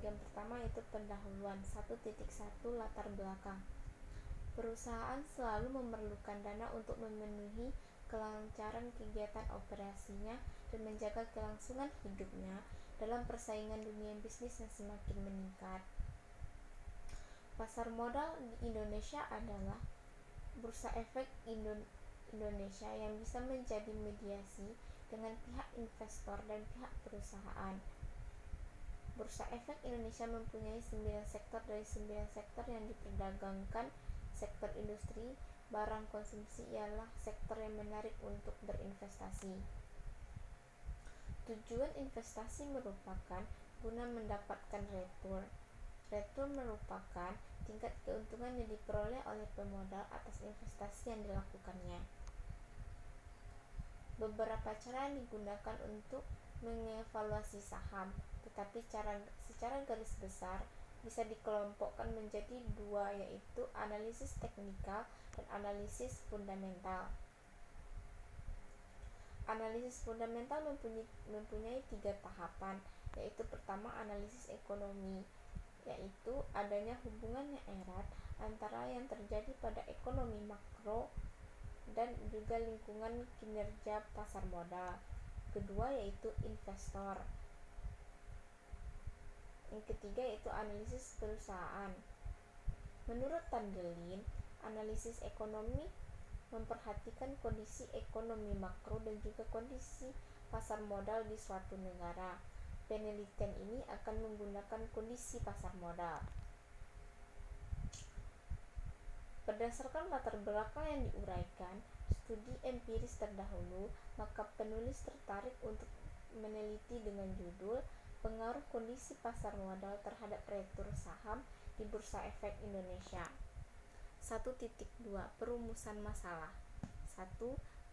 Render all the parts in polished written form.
bagian pertama yaitu pendahuluan. 1.1 Latar belakang. Perusahaan selalu memerlukan dana untuk memenuhi kelancaran kegiatan operasinya dan menjaga kelangsungan hidupnya dalam persaingan dunia bisnis yang semakin meningkat. Pasar modal di Indonesia adalah Bursa Efek Indonesia yang bisa menjadi mediasi dengan pihak investor dan pihak perusahaan. Bursa Efek Indonesia mempunyai 9 sektor dari 9 sektor yang diperdagangkan. Sektor industri, barang konsumsi ialah sektor yang menarik untuk berinvestasi. Tujuan investasi merupakan guna mendapatkan return. Return merupakan tingkat keuntungan yang diperoleh oleh pemodal atas investasi yang dilakukannya. Beberapa cara yang digunakan untuk mengevaluasi saham, tetapi secara garis besar bisa dikelompokkan menjadi dua, yaitu analisis teknikal dan analisis fundamental. Analisis fundamental mempunyai 3 tahapan, yaitu pertama analisis ekonomi, yaitu adanya hubungan yang erat antara yang terjadi pada ekonomi makro dan juga lingkungan kinerja pasar modal. Kedua yaitu investor. Yang ketiga yaitu analisis perusahaan. Menurut Tandelin, analisis ekonomi memperhatikan kondisi ekonomi makro dan juga kondisi pasar modal di suatu negara. Penelitian ini akan menggunakan kondisi pasar modal. Berdasarkan latar belakang yang diuraikan, studi empiris terdahulu, maka penulis tertarik untuk meneliti dengan judul Pengaruh Kondisi Pasar Modal Terhadap Return Saham di Bursa Efek Indonesia. 1.2 Perumusan masalah. 1.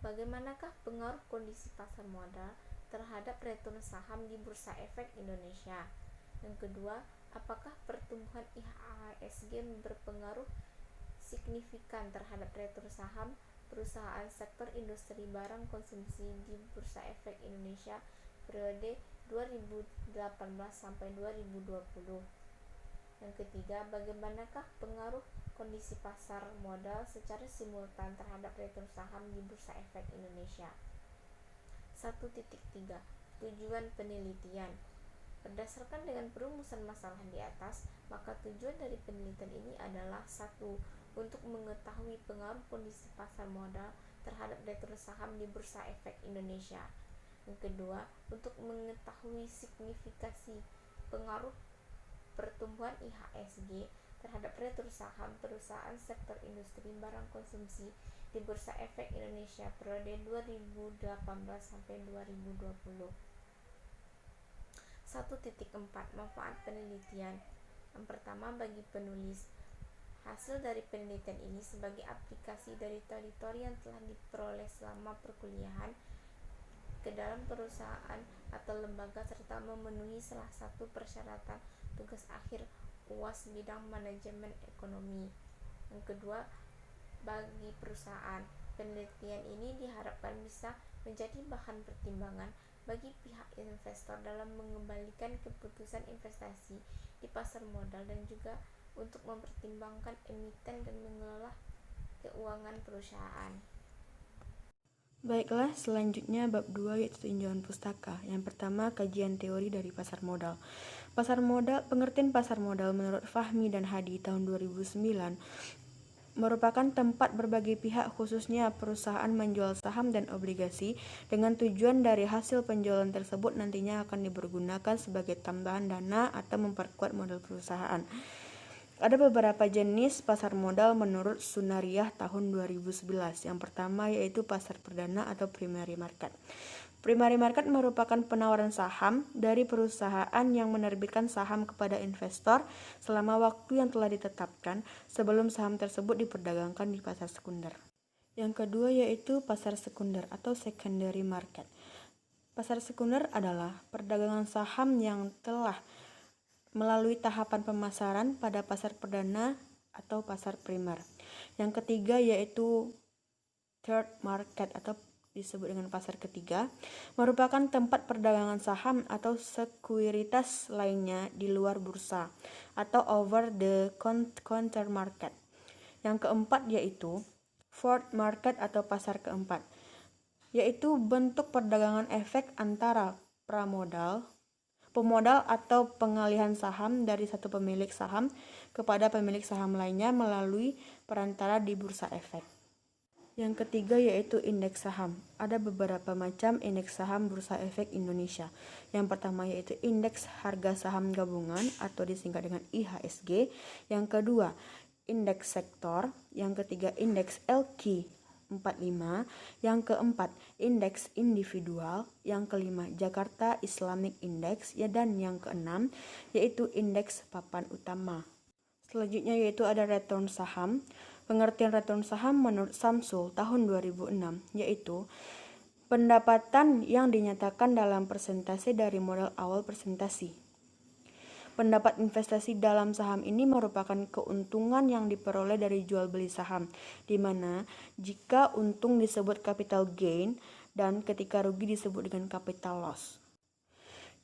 Bagaimanakah pengaruh kondisi pasar modal terhadap return saham di Bursa Efek Indonesia? Yang kedua, apakah pertumbuhan IHSG berpengaruh signifikan terhadap return saham perusahaan sektor industri barang konsumsi di Bursa Efek Indonesia periode 2018 sampai 2020. Yang ketiga, bagaimanakah pengaruh kondisi pasar modal secara simultan terhadap return saham di Bursa Efek Indonesia. 1.3 Tujuan penelitian. Berdasarkan dengan perumusan masalah di atas, maka tujuan dari penelitian ini adalah 1. Untuk mengetahui pengaruh kondisi pasar modal terhadap return saham di Bursa Efek Indonesia. Yang kedua, untuk mengetahui signifikasi pengaruh pertumbuhan IHSG terhadap return saham perusahaan sektor industri barang konsumsi di Bursa Efek Indonesia periode 2018 sampai 2020. 1.4 Manfaat penelitian. Yang pertama, bagi penulis, hasil dari penelitian ini sebagai aplikasi dari teori-teori yang telah diperoleh selama perkuliahan ke dalam perusahaan atau lembaga serta memenuhi salah satu persyaratan tugas akhir UAS bidang manajemen ekonomi. Yang kedua, bagi perusahaan, penelitian ini diharapkan bisa menjadi bahan pertimbangan bagi pihak investor dalam mengembalikan keputusan investasi di pasar modal dan juga untuk mempertimbangkan emiten dan mengelola keuangan perusahaan. Baiklah, selanjutnya bab 2 yaitu tinjauan pustaka. Yang pertama, kajian teori dari pasar modal. Pengertian pasar modal menurut Fahmi dan Hadi tahun 2009 merupakan tempat berbagai pihak khususnya perusahaan menjual saham dan obligasi dengan tujuan dari hasil penjualan tersebut nantinya akan dipergunakan sebagai tambahan dana atau memperkuat modal perusahaan. Ada beberapa jenis pasar modal menurut Sunariah tahun 2011. Yang pertama yaitu pasar perdana atau primary market. Primary market merupakan penawaran saham dari perusahaan yang menerbitkan saham kepada investor selama waktu yang telah ditetapkan sebelum saham tersebut diperdagangkan di pasar sekunder. Yang kedua yaitu pasar sekunder atau secondary market. Pasar sekunder adalah perdagangan saham yang telah melalui tahapan pemasaran pada pasar perdana atau pasar primer. Yang ketiga yaitu third market atau disebut dengan pasar ketiga, merupakan tempat perdagangan saham atau sekuritas lainnya di luar bursa atau over the counter market. Yang keempat yaitu forward market atau pasar keempat, yaitu bentuk perdagangan efek antara pemodal atau pengalihan saham dari satu pemilik saham kepada pemilik saham lainnya melalui perantara di bursa efek. Yang ketiga yaitu indeks saham. Ada beberapa macam indeks saham Bursa Efek Indonesia. Yang pertama yaitu indeks harga saham gabungan atau disingkat dengan IHSG. Yang kedua, indeks sektor. Yang ketiga, indeks LQ 45. Yang keempat, indeks individual. Yang kelima, Jakarta Islamic Index. Dan yang keenam yaitu indeks papan utama. Selanjutnya yaitu ada return saham. Pengertian return saham menurut Samsul tahun 2006 yaitu pendapatan yang dinyatakan dalam persentase dari modal awal presentasi. Pendapat investasi dalam saham ini merupakan keuntungan yang diperoleh dari jual beli saham, di mana jika untung disebut capital gain dan ketika rugi disebut dengan capital loss.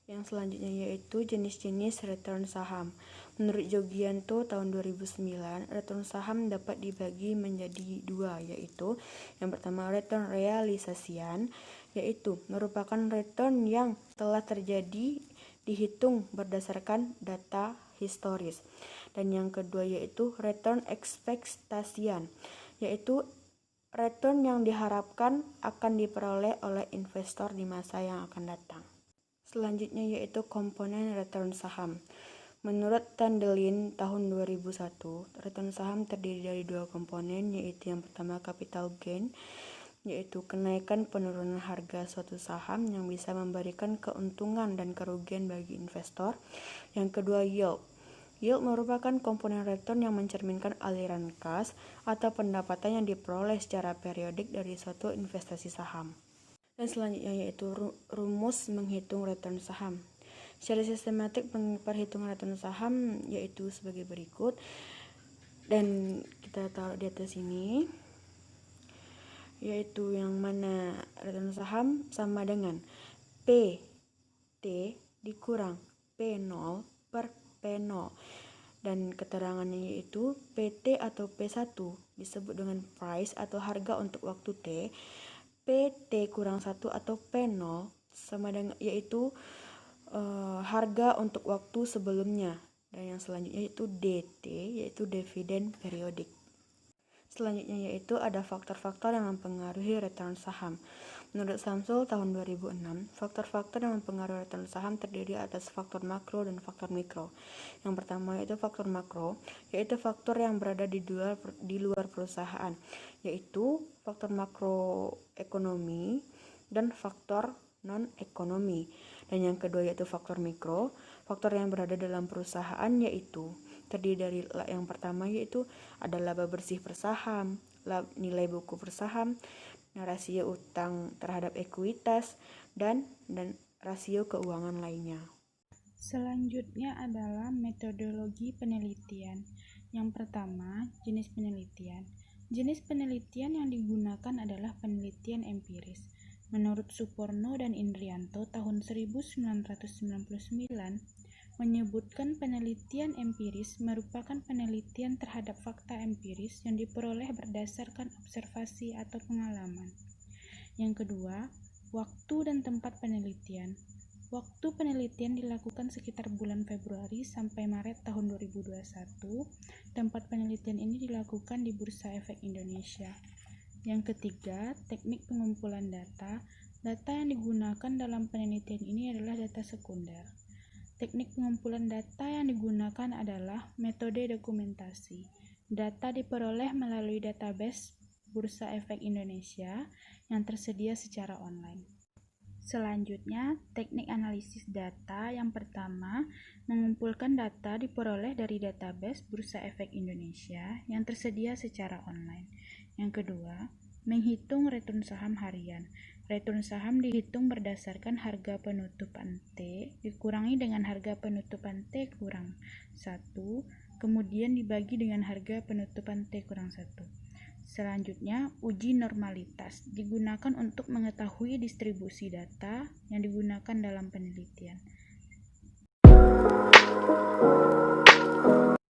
Yang selanjutnya yaitu jenis-jenis return saham. Menurut Jogianto tahun 2009, return saham dapat dibagi menjadi dua, yaitu yang pertama return realisasian, yaitu merupakan return yang telah terjadi dihitung berdasarkan data historis. Dan yang kedua yaitu return ekspektasian, yaitu return yang diharapkan akan diperoleh oleh investor di masa yang akan datang. Selanjutnya yaitu komponen return saham. Menurut Tandelin tahun 2001, return saham terdiri dari dua komponen, yaitu yang pertama capital gain, yaitu kenaikan penurunan harga suatu saham yang bisa memberikan keuntungan dan kerugian bagi investor. Yang kedua yield. Yield merupakan komponen return yang mencerminkan aliran kas atau pendapatan yang diperoleh secara periodik dari suatu investasi saham. Dan selanjutnya yaitu rumus menghitung return saham. Secara sistematik perhitungan return saham yaitu sebagai berikut, dan kita taruh di atas ini, yaitu yang mana return saham sama dengan PT dikurang P0 per P0, dan keterangannya yaitu PT atau P1 disebut dengan price atau harga untuk waktu T, PT kurang 1 atau P0 sama dengan yaitu harga untuk waktu sebelumnya. Dan yang selanjutnya yaitu DT yaitu dividen periodik. Selanjutnya yaitu ada faktor-faktor yang mempengaruhi return saham. Menurut Samsul tahun 2006, faktor-faktor yang mempengaruhi return saham terdiri atas faktor makro dan faktor mikro. Yang pertama yaitu faktor makro, yaitu faktor yang berada di luar perusahaan, yaitu faktor makroekonomi dan faktor non-ekonomi. Dan yang kedua yaitu faktor mikro, faktor yang berada dalam perusahaan, yaitu terdiri dari yang pertama yaitu ada laba bersih per saham, nilai buku per saham, rasio utang terhadap ekuitas, dan rasio keuangan lainnya. Selanjutnya adalah metodologi penelitian. Yang pertama, jenis penelitian. Jenis penelitian yang digunakan adalah penelitian empiris. Menurut Suporno dan Indrianto tahun 1999, menyebutkan penelitian empiris merupakan penelitian terhadap fakta empiris yang diperoleh berdasarkan observasi atau pengalaman. Yang kedua, waktu dan tempat penelitian. Waktu penelitian dilakukan sekitar bulan Februari sampai Maret tahun 2021. Tempat penelitian ini dilakukan di Bursa Efek Indonesia. Yang ketiga, teknik pengumpulan data. Data yang digunakan dalam penelitian ini adalah data sekunder. Teknik pengumpulan data yang digunakan adalah metode dokumentasi. Data diperoleh melalui database Bursa Efek Indonesia yang tersedia secara online. Selanjutnya, teknik analisis data. Yang pertama, mengumpulkan data diperoleh dari database Bursa Efek Indonesia yang tersedia secara online. Yang kedua, menghitung return saham harian. Return saham dihitung berdasarkan harga penutupan T dikurangi dengan harga penutupan T kurang 1, kemudian dibagi dengan harga penutupan T kurang 1. Selanjutnya, uji normalitas digunakan untuk mengetahui distribusi data yang digunakan dalam penelitian.